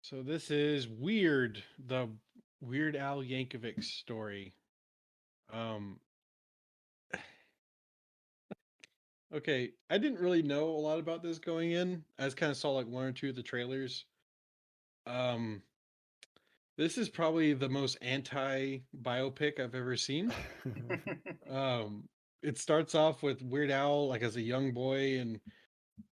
So this is Weird, the Weird Al Yankovic story. Um okay, I didn't really know a lot about this going in. I just kind of saw like one or two of the trailers. Um this is probably the most anti biopic I've ever seen. Um it starts off with Weird Al like as a young boy, and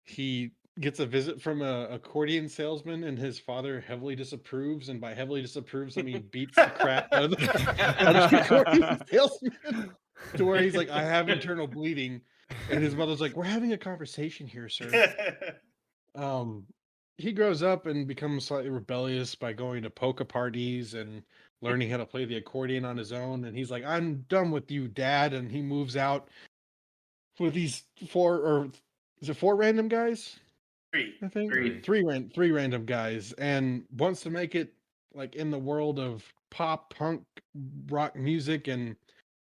he gets a visit from a accordion salesman, and his father heavily disapproves, and by heavily disapproves I mean beats the crap out of the accordion salesman to where he's like, I have internal bleeding. And his mother's like, we're having a conversation here, sir. Um, he grows up and becomes slightly rebellious by going to polka parties and learning how to play the accordion on his own. And he's like, I'm done with you, Dad. And he moves out with these four, or is it four random guys? Three. I think Three. three random guys, and wants to make it like in the world of pop punk rock music, and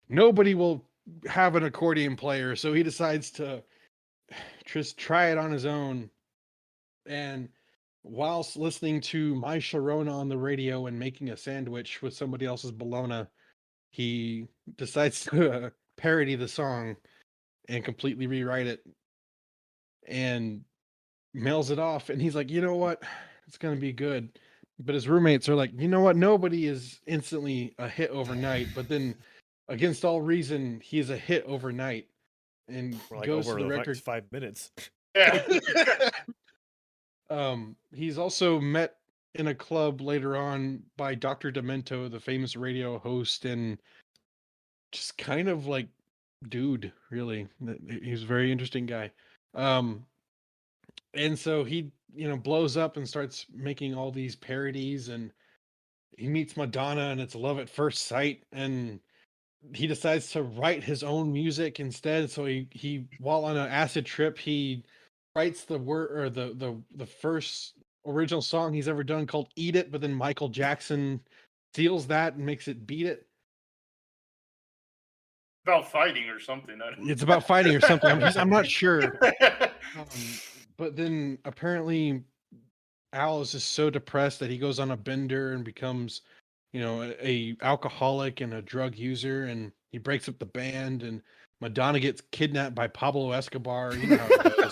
nobody will have an accordion player, so he decides to just try it on his own. And whilst listening to My Sharona on the radio and making a sandwich with somebody else's bologna, he decides to parody the song and completely rewrite it and mails it off. And he's like, you know what, it's gonna be good. But his roommates are like, you know what, nobody is instantly a hit overnight. But then against all reason, he's a hit overnight and We're like goes over to the the record. next 5 minutes. Yeah. He's also met in a club later on by Dr. Demento, the famous radio host, and just kind of like dude, really. He's a very interesting guy. And so he, blows up and starts making all these parodies, and he meets Madonna, and it's love at first sight, and he decides to write his own music instead. So he while on an acid trip, he writes the word, or the first original song he's ever done, called Eat It, but then Michael Jackson steals that and makes it Beat It. About fighting or something. It's about fighting or something. I'm not sure. But then apparently Al is just so depressed that he goes on a bender and becomes, a alcoholic and a drug user, and he breaks up the band, and Madonna gets kidnapped by Pablo Escobar. You know how it goes.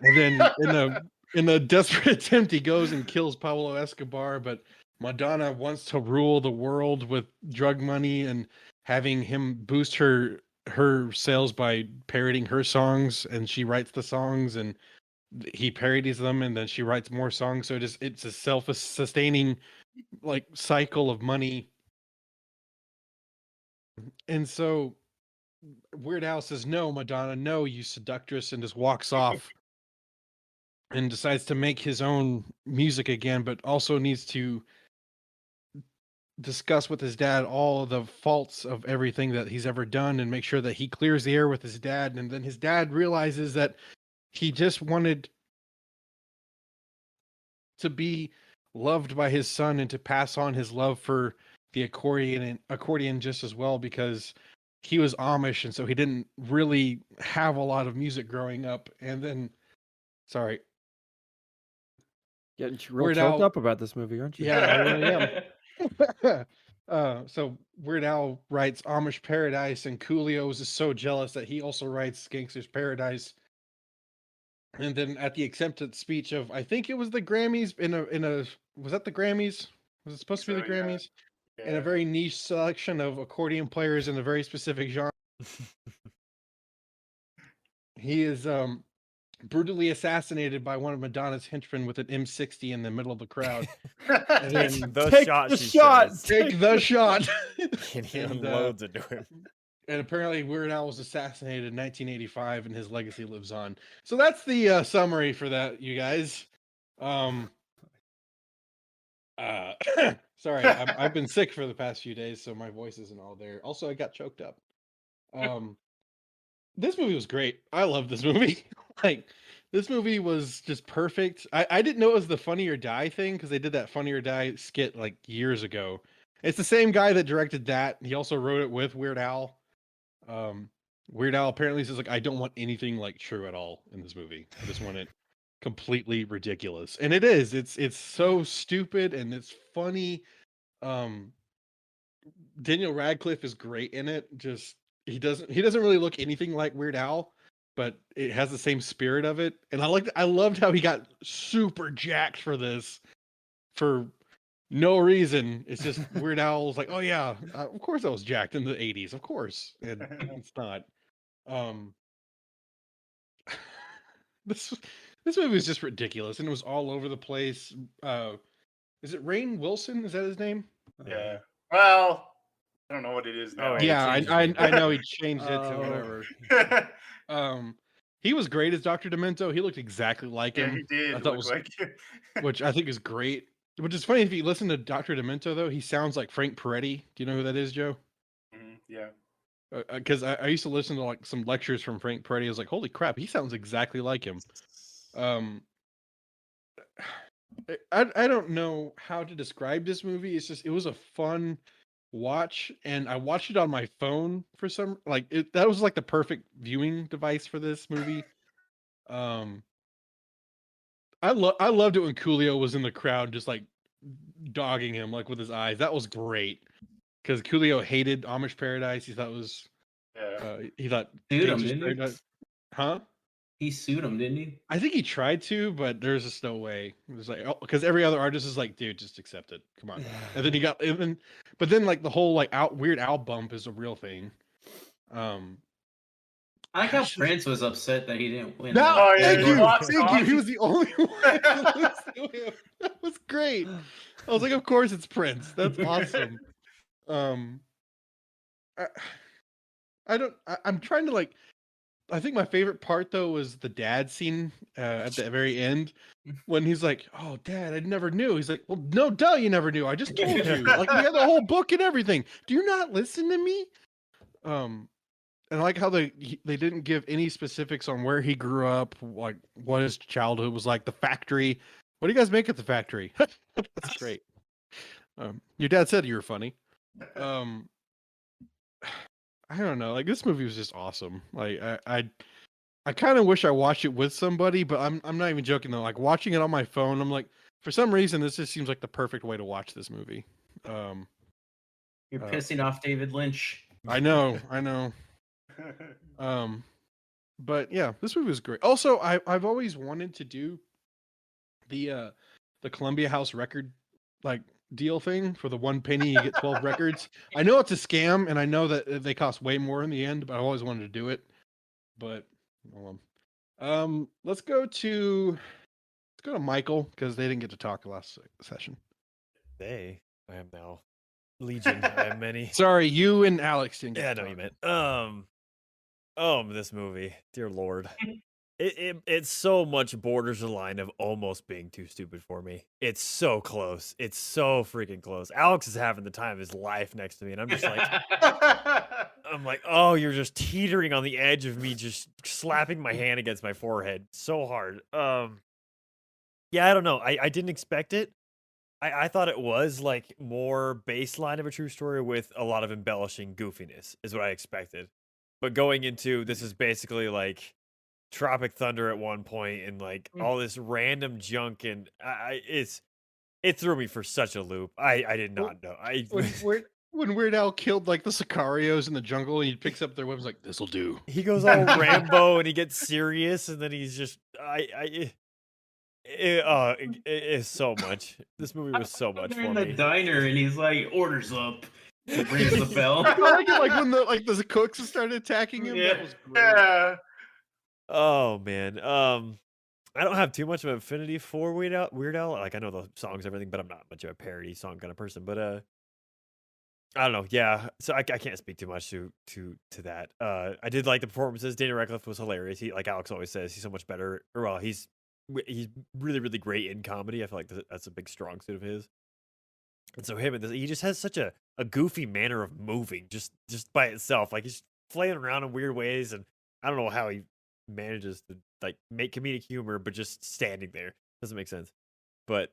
And then in a desperate attempt, he goes and kills Pablo Escobar, but Madonna wants to rule the world with drug money and having him boost her sales by parodying her songs, and she writes the songs, and he parodies them, and then she writes more songs. So it's a self-sustaining like cycle of money. And so Weird Al says, no, Madonna, no, you seductress, and just walks off and decides to make his own music again, but also needs to discuss with his dad all the faults of everything that he's ever done and make sure that he clears the air with his dad. And then his dad realizes that he just wanted to be loved by his son and to pass on his love for the accordion just as well, because he was Amish, and so he didn't really have a lot of music growing up. And then, sorry, Getting real choked up about this movie, aren't you? Yeah, I really am. So Weird Al writes Amish Paradise, and Coolio is just so jealous that he also writes Gangster's Paradise. And then at the acceptance speech of, I think it was the Grammys, was that the Grammys? Was it supposed to be the Grammys? Yeah. In a very niche selection of accordion players in a very specific genre. He is brutally assassinated by one of Madonna's henchmen with an M60 in the middle of the crowd. And then, Take the shot. Take the shot. And he unloads into him. And apparently Weird Al was assassinated in 1985, and his legacy lives on. So that's the summary for that, you guys. Sorry, I've been sick for the past few days, so my voice isn't all there. Also, I got choked up. This movie was great. I love this movie. Like, this movie was just perfect. I didn't know it was the Funny or Die thing, because they did that Funny or Die skit like years ago. It's the same guy that directed that. He also wrote it with Weird Al. Weird Al apparently says, like, I don't want anything like true at all in this movie. I just want it completely ridiculous. And it is. It's so stupid and it's funny. Um Daniel Radcliffe is great in it. Just he doesn't really look anything like Weird Al, but it has the same spirit of it. And I loved how he got super jacked for this for no reason. It's just Weird Al was like, "Oh yeah, of course I was jacked in the '80s, of course." And it's not. Um this this movie was just ridiculous and it was all over the place. Is it Rainn Wilson? Is that his name? Yeah. Well, I don't know what it is now. Oh, yeah. Yeah, changed it. I know he changed it to Oh. whatever. He was great as Dr. Demento. He looked exactly like Yeah, him. he did I thought look was, like you. which I think is great. Which is funny if you listen to Dr. Demento though, he sounds like Frank Peretti. Do you know who that is, Joe? Yeah. Because I used to listen to like some lectures from Frank Peretti. I was like, holy crap, he sounds exactly like him. I don't know how to describe this movie. It's just it was a fun watch, and I watched it on my phone for some that was like the perfect viewing device for this movie. I loved it when Coolio was in the crowd, just like dogging him like with his eyes. That was great because Coolio hated Amish Paradise. He thought it was he thought Sued him, Gangster's didn't he? Paradise. Huh? He sued him, didn't he? I think he tried to, but there's just no way. It was like because every other artist is like, dude, just accept it. Come on. And then but then like the whole like Weird Al bump is a real thing. I like how Prince was upset that he didn't win. No, Oh, yeah, thank he you, lost thank you. on- He was the only one to lose to him. That was great. I was like, of course it's Prince. That's awesome. I'm trying to like. I think my favorite part though was the dad scene at the very end when he's like, "Oh, Dad, I never knew." He's like, "Well, no, duh, you never knew. I just told you. Like, we had the whole book and everything. Do you not listen to me?" And I like how they didn't give any specifics on where he grew up, like what his childhood was like. The factory. What do you guys make at the factory? That's great. Your dad said you were funny. I don't know. Like this movie was just awesome. Like I kind of wish I watched it with somebody, but I'm not even joking though. Like watching it on my phone, I'm like, for some reason, this just seems like the perfect way to watch this movie. You're pissing off David Lynch. I know. But yeah, this movie was great. Also, I've always wanted to do the Columbia House record like deal thing for the 1 penny you get 12 records. I know it's a scam and I know that they cost way more in the end, but I always wanted to do it. But let's go to Michael because they didn't get to talk last session. I am now Legion. I have many. Sorry, you and Alex didn't get Yeah, I to know talk. you meant. This movie, dear Lord. It's so much borders the line of almost being too stupid for me. It's so close. It's so freaking close. Alex is having the time of his life next to me, and I'm just like, oh, you're just teetering on the edge of me just slapping my hand against my forehead so hard. Yeah, I don't know. I didn't expect it. I thought it was like more baseline of a true story with a lot of embellishing goofiness is what I expected. But going into this is basically like Tropic Thunder at one point and like all this random junk and it threw me for such a loop. I did not know. When Weird Al killed like the Sicarios in the jungle and he picks up their weapons like this'll do. He goes all Rambo and he gets serious and then he's just it is so much. This movie was so much They're for in me. the diner and he's like, orders up. He rings the bell. I like it like when the cooks started attacking him. Yeah. That was great. Yeah. Oh man. I don't have too much of an affinity for Weird Al. Like I know the songs, everything, but I'm not much of a parody song kind of person. But I don't know. Yeah, so I can't speak too much to that. I did like the performances. Daniel Radcliffe was hilarious. He, like Alex always says, he's so much better. Or well, he's really really great in comedy. I feel like that's a big strong suit of his. And so him and this, he just has such a goofy manner of moving, just by itself. Like he's flailing around in weird ways, and I don't know how he manages to like make comedic humor, but just standing there doesn't make sense. But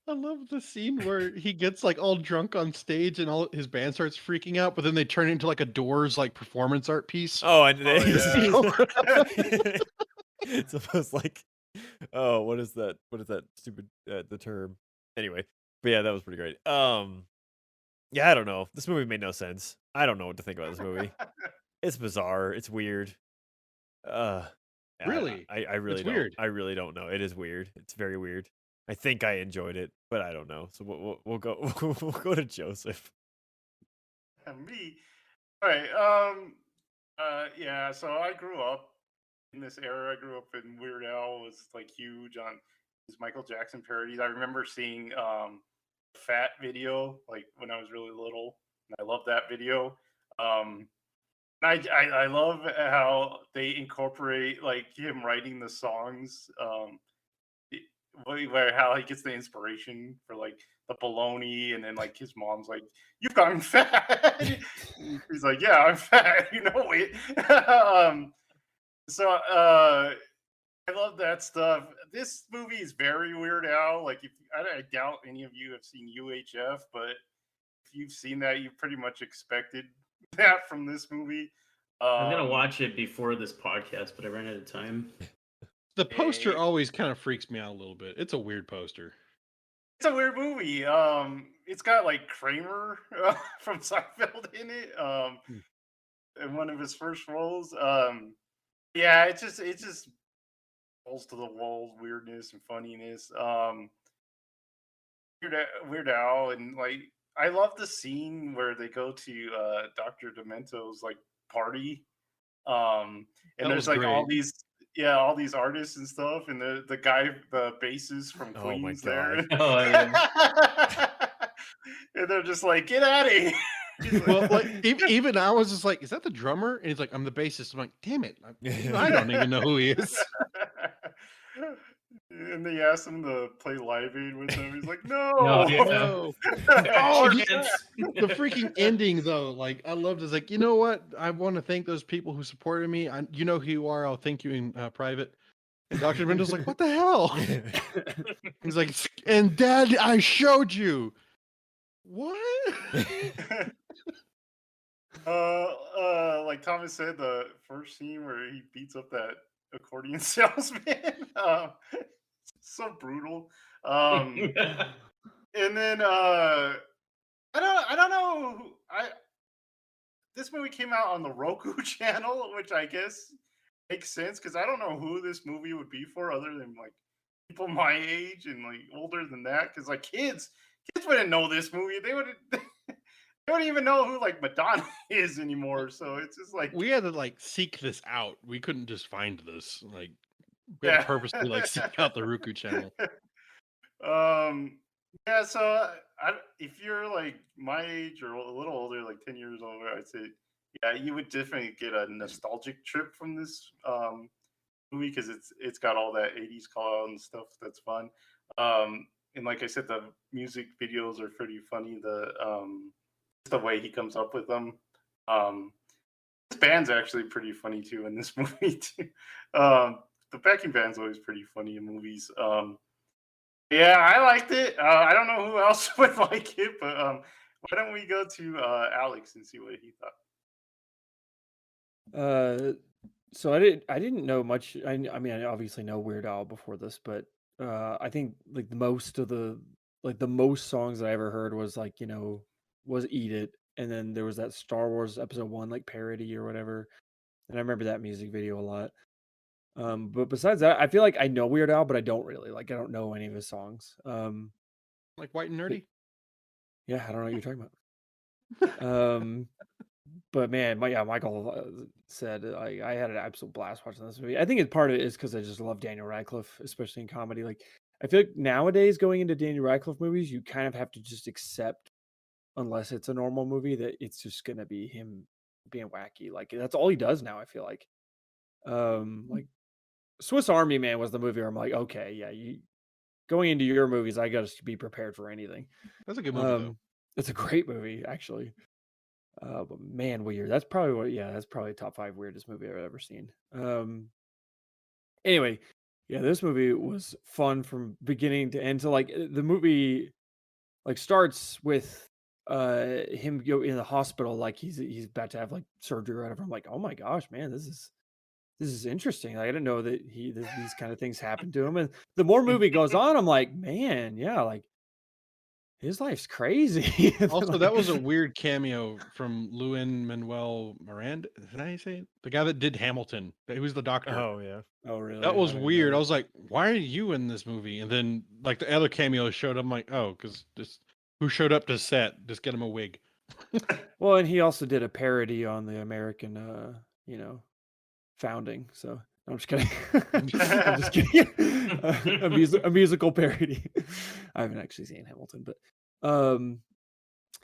I love the scene where he gets like all drunk on stage and all his band starts freaking out, but then they turn into like a Doors like performance art piece. and yeah. it's almost like Oh, what is that? What is that stupid the term? Anyway, but yeah, that was pretty great. Yeah, I don't know. This movie made no sense. I don't know what to think about this movie. It's bizarre. It's weird. Uh, Really? I really It's don't. weird. I really don't know. It is weird. It's very weird. I think I enjoyed it, but I don't know. So we'll go we'll go to Joseph. Me. All right. Yeah. So I grew up in this era. I grew up in Weird Al was like huge on his Michael Jackson parodies. I remember seeing Fat video like when I was really little, and I love that video. Um, I love how they incorporate like him writing the songs. Where how he gets the inspiration for like the baloney, and then like his mom's like, "You've gotten fat." He's like, "Yeah, I'm fat. You know it." So I love that stuff. This movie is very Weird Al. Like, if I doubt any of you have seen UHF, but if you've seen that, you pretty much expected that from this movie. I'm gonna watch it before this podcast, but I ran out of time. The poster Hey. always kind of freaks me out a little bit. It's a weird poster. It's a weird movie. It's got like Kramer from Seinfeld in it. Hmm. In one of his first roles. Yeah, it just balls to the walls weirdness and funniness. Weird Al, and like I love the scene where they go to Dr. Demento's like party. And That was there's like all great. these all these artists and stuff, and the guy, the bassist from Oh my Queens there. God. Oh yeah. And they're just like, get out of here. He's Well, like like, even I was just like, "Is that the drummer?" And he's like, "I'm the bassist." I'm like, "Damn it! I don't even know who he is." and they asked him to play Live Aid with them. He's like, No, no. yeah. No. Oh, Chance. The freaking ending though, like I loved. It's like, you know what? I want to thank those people who supported me. You know who you are. I'll thank you in private. And Dr. Mendel's like, "What the hell?" He's like, "And Dad, I showed you." What? Like Thomas said, the first scene where he beats up that accordion salesman, so brutal. And then I don't know. This movie came out on the Roku channel, which I guess makes sense because I don't know who this movie would be for other than like people my age and like older than that. Because like kids wouldn't know this movie. They would they wouldn't even know who like Madonna is anymore. So it's just like We had to like seek this out. We couldn't just find this. Like we had to purposely like seek out the Roku channel. Yeah, so if you're like my age or a little older, like 10 years older, I'd say, yeah, you would definitely get a nostalgic trip from this movie because it's got all that 80s call out and stuff that's fun. And like I said, the music videos are pretty funny. Just the way he comes up with them. This band's actually pretty funny too in this movie too. The backing band's always pretty funny in movies. Yeah, I liked it. I don't know who else would like it, but why don't we go to Alex and see what he thought? So I didn't know much. I mean, I obviously know Weird Al before this, but I think like the most songs that I ever heard was like, was Eat It, and then there was that Star Wars Episode 1 like parody or whatever. And I remember that music video a lot. But besides that, I feel like I know Weird Al, but I don't really like. I don't know any of his songs. Like White and Nerdy. Yeah, I don't know what you're talking about. But man, Michael said I had an absolute blast watching this movie. I think part of it is because I just love Daniel Radcliffe, especially in comedy. Like I feel like nowadays going into Daniel Radcliffe movies, you kind of have to just accept, unless it's a normal movie, that it's just gonna be him being wacky. Like that's all he does now. I feel like, like Swiss Army Man was the movie where I'm like, okay, yeah, you going into your movies, I got to be prepared for anything. That's a good movie though. It's a great movie, actually. But man, weird. That's probably top 5 weirdest movie I've ever seen. Anyway, yeah, this movie was fun from beginning to end. So like the movie like starts with him go in the hospital, like he's about to have like surgery or whatever. I'm like, oh my gosh, man, this is this is interesting. Like, I didn't know that these kind of things happen to him. And the more movie goes on, I'm like, man, yeah, like his life's crazy. And then, Also, like, that was a weird cameo from Lin-Manuel Miranda. Is that how you say it? The guy that did Hamilton. He was the doctor. Oh yeah. oh really? That I was didn't weird. I know. was like, why are you in this movie? And then like the other cameos showed up. I'm like, oh, because just who showed up to set? Just get him a wig. Well, and he also did a parody on the American, founding. So I'm just kidding. I'm just kidding. A musical parody. I haven't actually seen Hamilton, but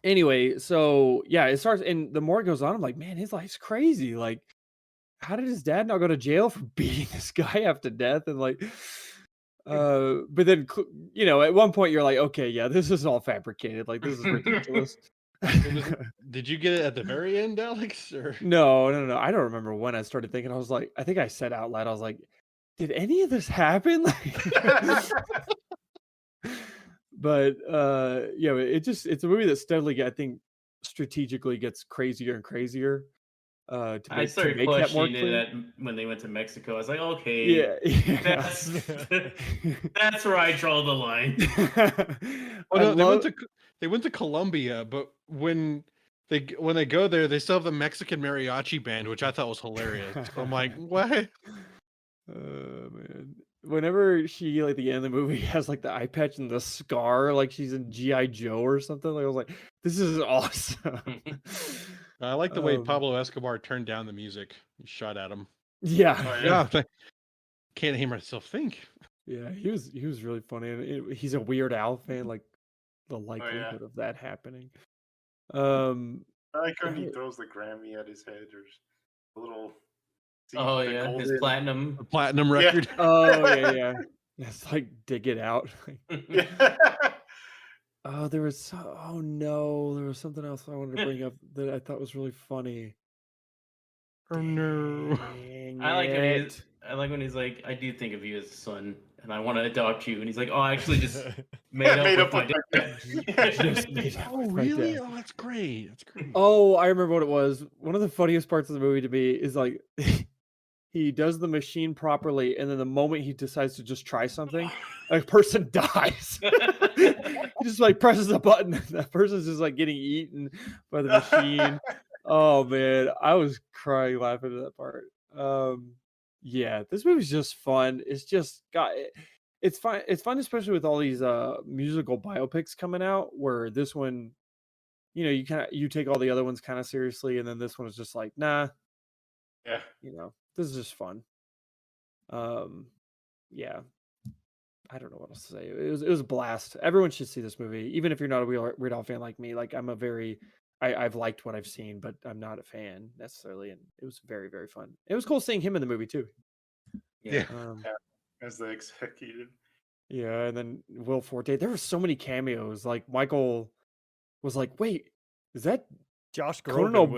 anyway, so yeah, it starts, and the more it goes on, I'm like, man, his life's crazy. Like, how did his dad not go to jail for beating this guy up to death? And like, but then at one point you're like, okay, yeah, this is all fabricated. Like, this is ridiculous. Did you get it at the very end, Alex? Or No. I don't remember when I started thinking. I was like, I think I said out loud, I was like, did any of this happen? But yeah, it's a movie that steadily, I think, strategically gets crazier and crazier. To I make started that more questioning clear. that when they went to Mexico. I was like, okay, Yeah. that's where I draw the line. oh no, they went to Colombia, but when they go there, they still have the Mexican mariachi band, which I thought was hilarious. So I'm like, what? Man. Whenever she, like, the end of the movie has like the eye patch and the scar, like she's in G.I. Joe or something. Like, I was like, this is awesome. I like the way Pablo Escobar turned down the music. He shot at him. Yeah. Oh, Yeah, can't hear myself think. Yeah, he was really funny, and he's a Weird Al fan. Like, the likelihood of that happening. I like when he throws the Grammy at his head, or a little. Oh yeah, his platinum. The platinum record. Oh yeah. It's like, dig it out. Yeah. Oh, there was something else I wanted to bring up that I thought was really funny. Oh no. I like when he's like, I do think of you as a son, and I want to adopt you. And he's like, oh, I actually just made up with my dad. Oh really? Oh, that's great. That's great. Oh, I remember what it was. One of the funniest parts of the movie to me is like he does the machine properly, and then the moment he decides to just try something, a person dies. He just like presses a button, and that person's just like getting eaten by the machine. Oh man, I was crying laughing at that part. Yeah, this movie's just fun. It's just it's fun. It's fun, especially with all these musical biopics coming out, where this one, you take all the other ones kind of seriously, and then this one is just like, nah. Yeah. This is just fun. Yeah. I don't know what else to say. It was a blast. Everyone should see this movie, even if you're not a Weird Al fan like me. Like, I've liked what I've seen, but I'm not a fan necessarily. And it was very, very fun. It was cool seeing him in the movie too. Yeah. As the executive. Yeah, and then Will Forte. There were so many cameos. Like, Michael was like, "Wait, is that Josh Groban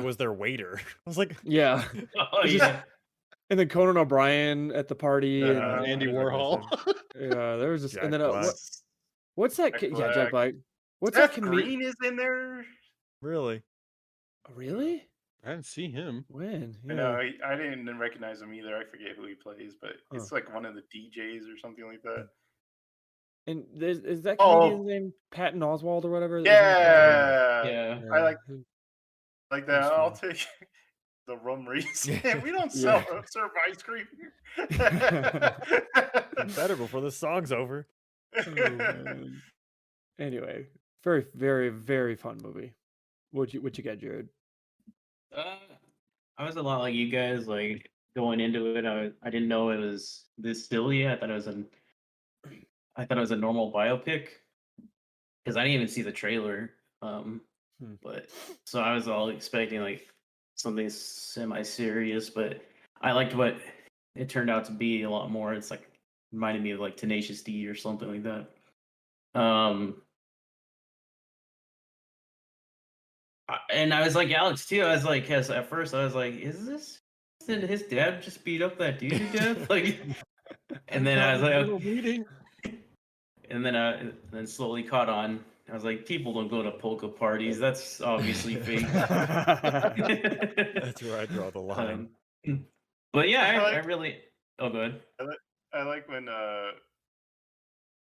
was their waiter?" I was like, yeah. Oh yeah. And then Conan O'Brien at the party, and Andy Warhol. Yeah, there was just, Jack and then Black. what's that? Jack Yeah, Jack Black. What's Seth that? Green is in there. Really? Oh, really? I didn't see him. When? I know, I didn't recognize him either. I forget who he plays, but Huh. it's like one of the DJs or something like that. And is that comedian's name Patton Oswalt or whatever? Yeah. Yeah. I like that. That's I'll fun. take the rum race. We don't serve ice cream. Better before the song's over. Oh, man. Anyway, very, very, very fun movie. What you get, Jared? I was a lot like you guys. Like, going into it, I didn't know it was this silly. I thought it was a normal biopic because I didn't even see the trailer. But so I was all expecting like something semi-serious, but I liked what it turned out to be a lot more. It's like reminded me of like Tenacious D or something like that. And I was like Alex too. I was like, at first I was like, did his dad just beat up that dude to death? Like, and then I was like, and then slowly caught on. I was like, people don't go to polka parties. That's obviously fake. That's where I draw the line. But yeah, I I like- really. Oh, good. I like when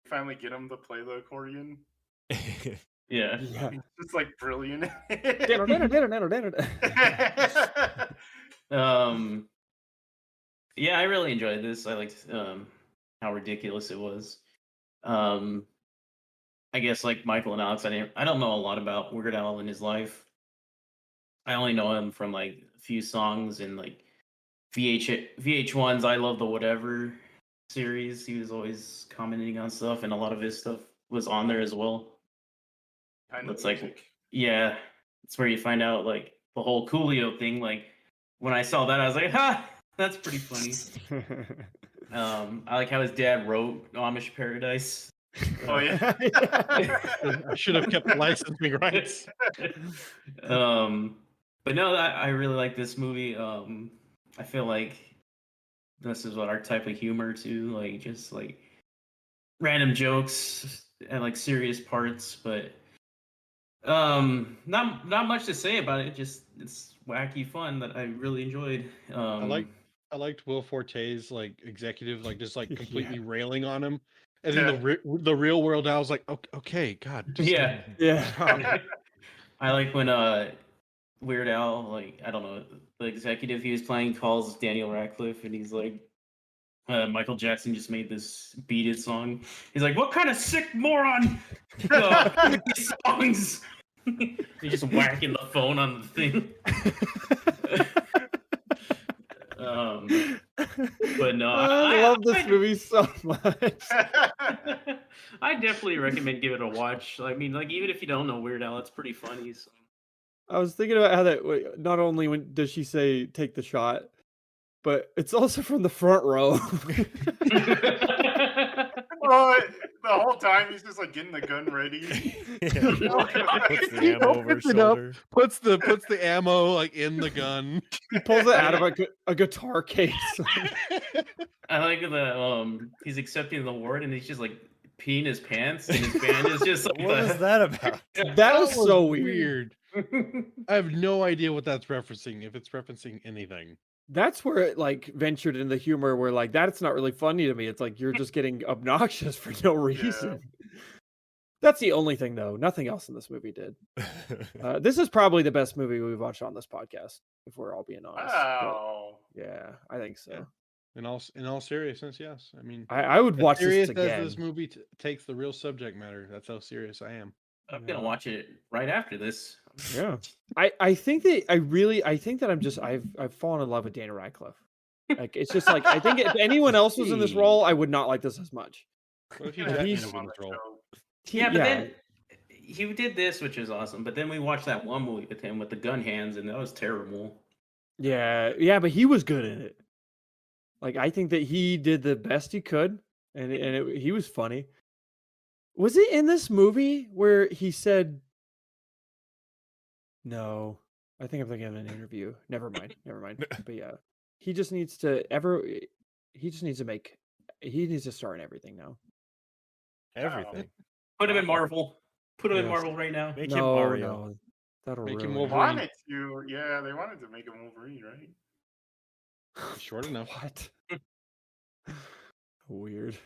finally get him to play the accordion. Yeah. Yeah. It's like brilliant. Yeah, I really enjoyed this. I liked how ridiculous it was. I guess like Michael and Alex, I don't know a lot about Weird Al and his life. I only know him from like a few songs and like VH1's I Love the Whatever series. He was always commenting on stuff, and a lot of his stuff was on there as well. Kind of It's like, music. yeah, it's where you find out like the whole Coolio thing. Like when I saw that, I was like, ha, that's pretty funny. I like how his dad wrote Amish Paradise. Oh yeah. I should have kept the licensing rights. But no, I really like this movie. I feel like this is what our type of humor too, like just like random jokes and like serious parts, but not much to say about it. Just it's wacky fun that I really enjoyed. I liked Will Forte's like executive, like just like Yeah. completely railing on him, and then Yeah. the real world. I was like, okay, God, just Yeah. Yeah. stop. I like when Weird Al, like I don't know, the executive he was playing calls Daniel Radcliffe, and he's like, Michael Jackson just made this beated song. He's like, "What kind of sick moron these songs?" He's just whacking the phone on the thing. But no, I love this movie so much. I definitely recommend give it a watch. I mean, like even if you don't know Weird Al, it's pretty funny. So. I was thinking about how that not only when does she say take the shot, but it's also from the front row. Oh, the whole time he's just like getting the gun ready. Puts the ammo over his Opens it up, shoulder. puts the ammo like in the gun. He pulls it out of a guitar case. I like that he's accepting the award and he's just like peeing his pants and his band is just like What was that about? That was so weird. I have no idea what that's referencing. If it's referencing anything, That's where it like ventured into humor where like that's not really funny to me. It's like you're just getting obnoxious for no reason. That's the only thing though. Nothing else in this movie did. This is probably the best movie we've watched on this podcast, if we're all being honest. But, Wow. yeah, I think so. Yeah. In all seriousness, yes. I mean, I would as watch this serious again. as this movie takes the real subject matter. That's how serious I am. I'm gonna watch it right after this. Yeah. I think that I've fallen in love with Daniel Radcliffe. Like it's just like I think if anyone else was in this role, I would not like this as much. What if you Yeah, Batman he's- was in this role? Yeah, but then he did this, which is awesome. But then we watched that one movie with him with the gun hands, and that was terrible. yeah, but he was good in it. Like I think that he did the best he could, and he was funny. Was it in this movie where he said? No, I think I'm thinking of an interview. Never mind. But yeah, he just needs to He just needs to make. He needs to start in everything now. Everything. Put him in Marvel. Put him in Yes. Marvel right now. Make him Mario. No, that'll Make him ruin it. Wolverine. Wanted to, yeah, they wanted to make him Wolverine, right? Short enough. What? Weird.